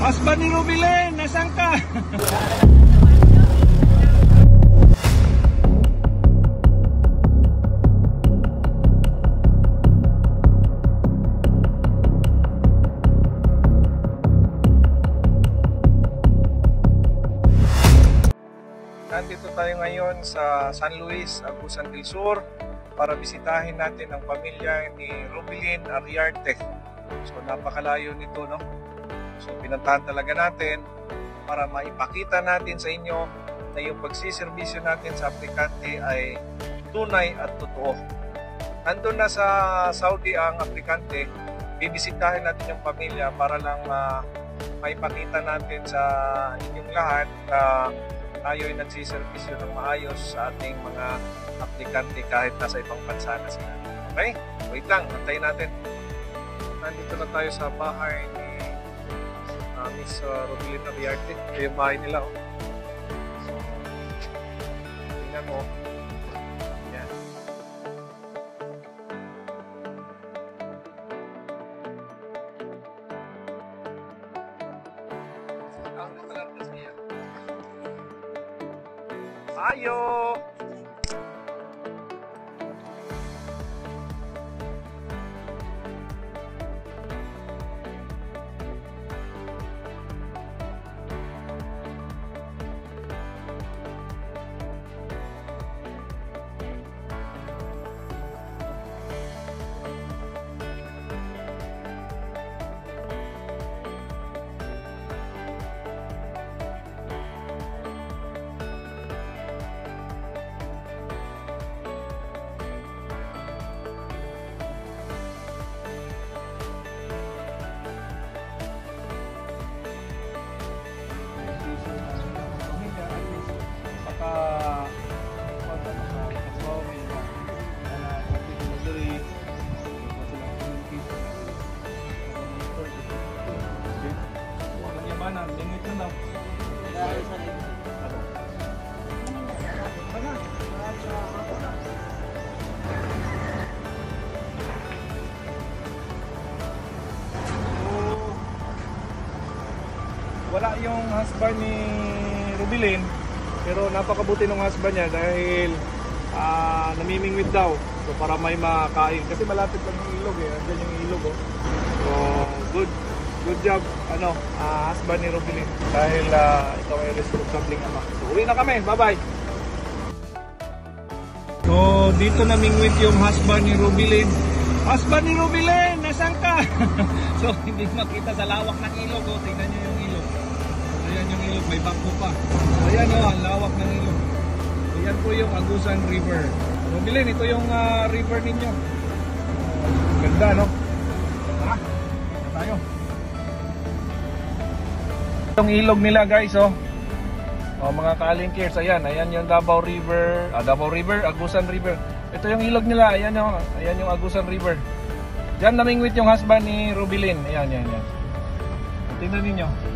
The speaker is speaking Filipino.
Husband ni Rubilin, nasaan ka? Nandito tayo ngayon sa San Luis, Agusan del Sur para bisitahin natin ang pamilya ni Rubilin Arriarte. So napakalayo nito, no? So pinuntahan talaga natin para maipakita natin sa inyo na yung pagsiservisyo natin sa aplikante ay tunay at totoo. Nandun na sa Saudi ang aplikante, bibisitahin natin yung pamilya para lang maipakita natin sa inyong lahat na tayo ay nagsiservisyo ng maayos sa ating mga aplikante kahit nasa ibang bansa na sila. Okay? Wait lang, antayin natin. Nandito na tayo sa bahay ni Miss Rubilin Arriarte. Ito yung bahay nila. So, tingnan mo. Yan. Ayo! Wala yung husband ni Rubilin, pero napakabuti ng husband niya dahil namimingwit daw. So para may makain kasi malapit lang yung ilog eh. Andiyan yung ilog oh. So good job husband ni Rubilin dahil ikaw ay responsibleng ama. So uwi na kami, bye bye. So dito namingwit yung husband ni Rubilin. Husband ni Rubilin, nasaan ka? So hindi makita sa lawak ng ilog oh. Tingnan niyo yung ilog. Ayan yung ilog, may bangko pa. Ayan o, ang lawak ng ilog. Ayan po yung Agusan River. Rubilin, ito yung river ninyo. Ganda, no? Tara, dito tayo. Yung ilog nila, guys, oh. Mga kalingkers, ayan yung Davao River. Davao River, Agusan River. Ito yung ilog nila, ayan yung Agusan River. Diyan namingwit yung husband ni Rubilin. Ayan. Tingnan ninyo.